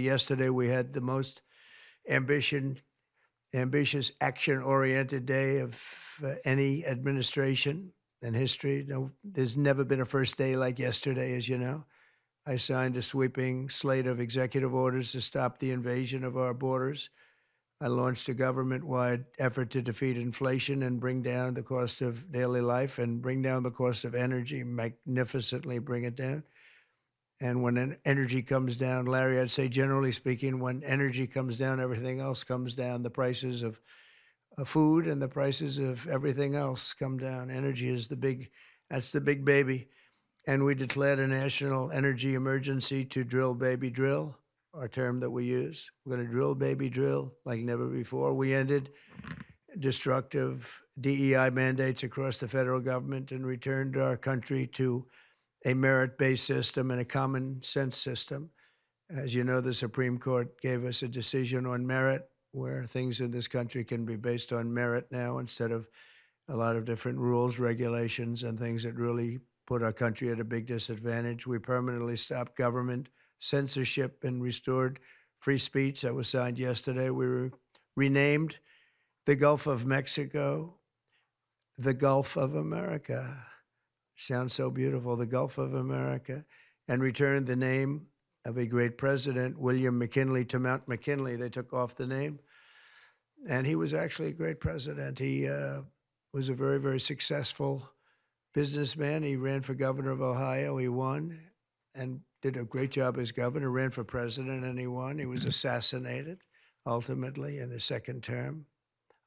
yesterday we had the most ambition, ambitious, action-oriented day of any administration in history. No, there's never been a first day like yesterday, as you know. I signed a sweeping slate of executive orders to stop the invasion of our borders. I launched a government-wide effort to defeat inflation and bring down the cost of daily life and bring down the cost of energy, magnificently bring it down. And when energy comes down, Larry, I'd say generally speaking, when energy comes down, everything else comes down. The prices of food and the prices of everything else come down. Energy is that's the big baby. And we declared a national energy emergency to drill, baby, drill, our term that we use. We're going to drill, baby, drill like never before. We ended destructive DEI mandates across the federal government and returned our country to a merit-based system and a common sense system. As you know, the Supreme Court gave us a decision on merit, where things in this country can be based on merit now instead of a lot of different rules, regulations, and things that really put our country at a big disadvantage. We permanently stopped government censorship and restored free speech. That was signed yesterday. We renamed the Gulf of Mexico the Gulf of America. Sounds so beautiful, the Gulf of America, and returned the name of a great president, William McKinley, to Mount McKinley. They took off the name, and he was actually a great president. He was a very, very successful businessman. He ran for governor of Ohio. He won and did a great job as governor, ran for president, and he won. He was assassinated, ultimately, in his second term,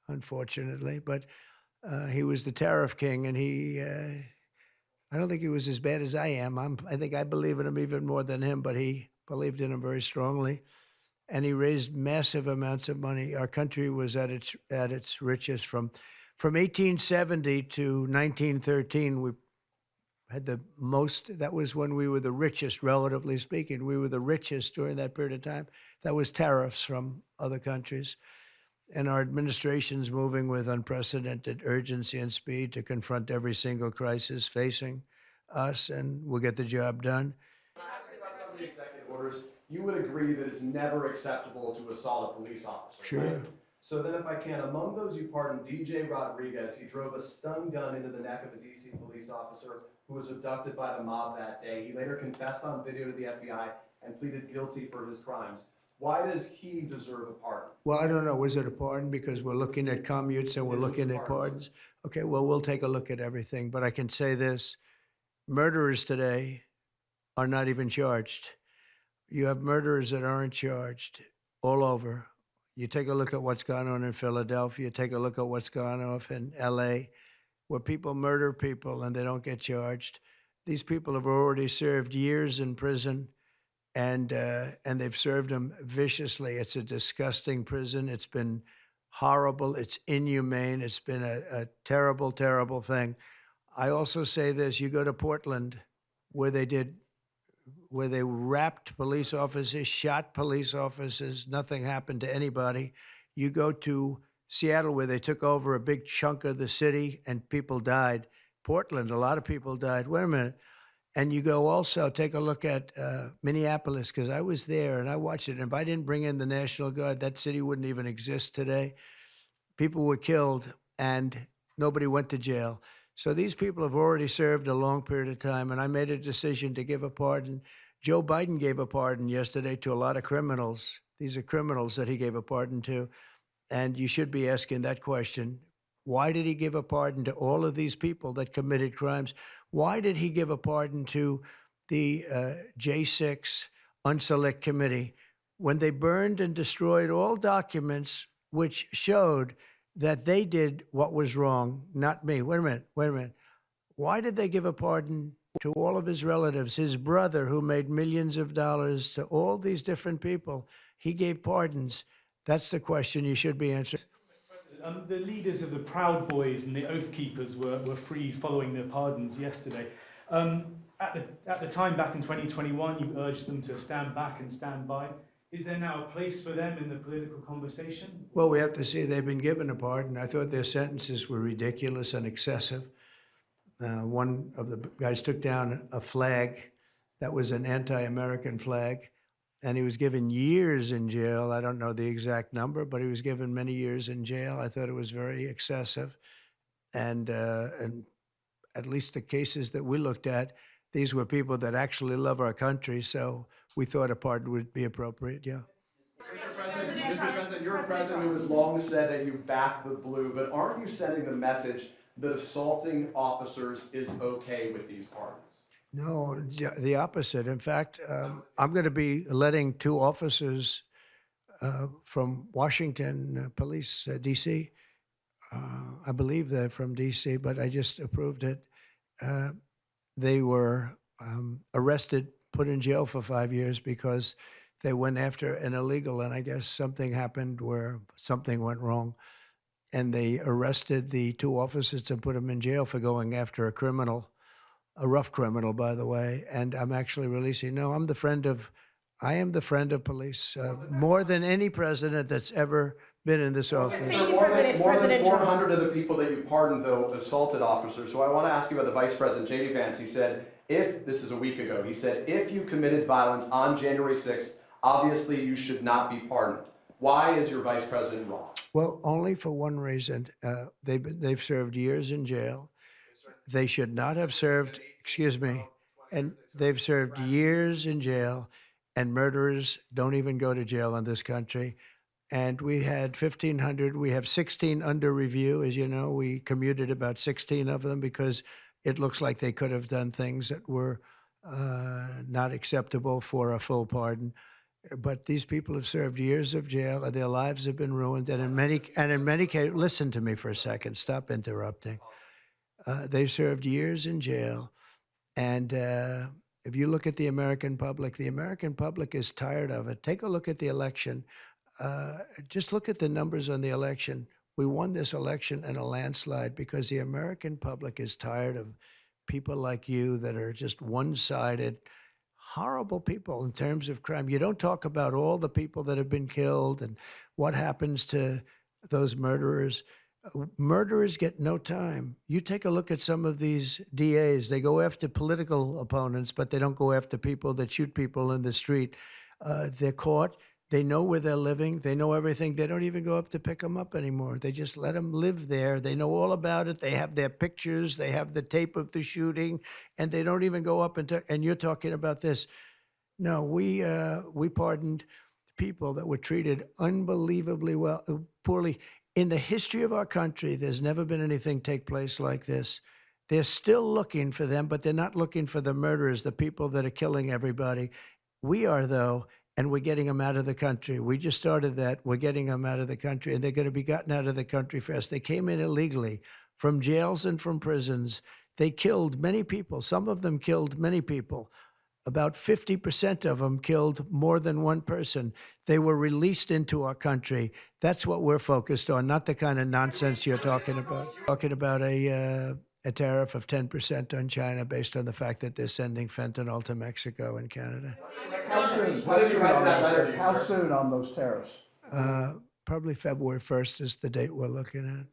unfortunately. But he was the tariff king, and I don't think he was as bad as I am. I think I believe in him even more than him, but he believed in him very strongly. And he raised massive amounts of money. Our country was at its richest from 1870 to 1913. We had the most. That was when we were the richest, relatively speaking. We were the richest during that period of time. That was tariffs from other countries. And our administration's moving with unprecedented urgency and speed to confront every single crisis facing us, and we'll get the job done. When I ask about some of the executive orders, you would agree that it's never acceptable to assault a police officer, Sure. right? So then if I can, among those you pardoned, DJ Rodriguez, he drove a stun gun into the neck of a DC police officer who was abducted by the mob that day. He later confessed on video to the FBI and pleaded guilty for his crimes. Why does he deserve a pardon? Well, I don't know. Was it a pardon? Because we're looking at commutes and we're looking at pardons. Okay, well, we'll take a look at everything. But I can say this, murderers today are not even charged. You have murderers that aren't charged all over. You take a look at what's gone on in Philadelphia, take a look at what's gone off in LA, where people murder people and they don't get charged. These people have already served years in prison, and they've served them viciously. It's a disgusting prison. It's been horrible. It's inhumane. It's been a terrible, terrible thing. I also say this: you go to Portland, where they wrapped police officers, shot police officers, nothing happened to anybody. You go to Seattle, where they took over a big chunk of the city and people died. Portland, a lot of people died. Wait a minute. And you go also, take a look at Minneapolis, because I was there and I watched it. And if I didn't bring in the National Guard, that city wouldn't even exist today. People were killed and nobody went to jail. So these people have already served a long period of time, and I made a decision to give a pardon. Joe Biden gave a pardon yesterday to a lot of criminals. These are criminals that he gave a pardon to. And you should be asking that question. Why did he give a pardon to all of these people that committed crimes? Why did he give a pardon to the J6 Unselect Committee when they burned and destroyed all documents which showed that they did what was wrong, not me? Wait a minute. Why did they give a pardon to all of his relatives, his brother who made millions of dollars, to all these different people? He gave pardons. That's the question you should be answering. The leaders of the Proud Boys and the Oath Keepers were free following their pardons yesterday. At the time, back in 2021, you urged them to stand back and stand by. Is there now a place for them in the political conversation? Well, we have to see they've been given a pardon. I thought their sentences were ridiculous and excessive. One of the guys took down a flag that was an anti-American flag and he was given years in jail. I don't know the exact number, but he was given many years in jail. I thought it was very excessive, and at least the cases that we looked at, these were people that actually love our country. So we thought a pardon would be appropriate. Yeah. Mr. President, you're a president who has long said that you back the blue, but aren't you sending the message that assaulting officers is okay with these pardons? No, the opposite. In fact, I'm going to be letting two officers from Washington Police, D.C. I believe they're from D.C., but I just approved it. Uh, they were arrested, put in jail for 5 years because they went after an illegal, and I guess something happened where something went wrong, and they arrested the two officers and put them in jail for going after a criminal, a rough criminal, by the way. And I'm actually releasing. No, I am the friend of police more than any president that's ever been in this office. Thank you, President. More than 400 of the people that you pardoned, though, assaulted officers. So I want to ask you about the Vice President, J.D. Vance. He said, this is a week ago, he said, if you committed violence on January 6th, obviously you should not be pardoned. Why is your Vice President wrong? Well, only for one reason. They've served years in jail. They should not have served, excuse me, and they've served years in jail, and murderers don't even go to jail in this country. And we had 1,500. We have 16 under review. As you know, we commuted about 16 of them because it looks like they could have done things that were not acceptable for a full pardon. But these people have served years of jail, and their lives have been ruined. And in many cases, listen to me for a second. Stop interrupting. They've served years in jail, and if you look at the American public is tired of it. Take a look at the election. Just look at the numbers on the election. We won this election in a landslide because the American public is tired of people like you that are just one-sided, horrible people in terms of crime. You don't talk about all the people that have been killed and what happens to those murderers. Murderers get no time. You take a look at some of these DAs, they go after political opponents, but they don't go after people that shoot people in the street. They're caught. They know where they're living. They know everything. They don't even go up to pick them up anymore. They just let them live there. They know all about it. They have their pictures. They have the tape of the shooting, and they don't even go up and you're talking about this. No, we pardoned people that were treated unbelievably well, poorly. In the history of our country, there's never been anything take place like this. They're still looking for them, but they're not looking for the murderers, the people that are killing everybody. We are, though, and we're getting them out of the country. We just started that. We're getting them out of the country, and they're going to be gotten out of the country fast. They came in illegally from jails and from prisons. They killed many people. Some of them killed many people. About 50% of them killed more than one person. They were released into our country. That's what we're focused on, not the kind of nonsense you're talking about. Talking about a tariff of 10% on China based on the fact that they're sending fentanyl to Mexico and Canada. How soon on those tariffs? Probably February 1st is the date we're looking at.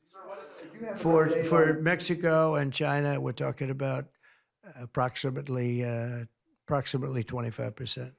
Do you have For an update for on- Mexico and China, we're talking about approximately 25%.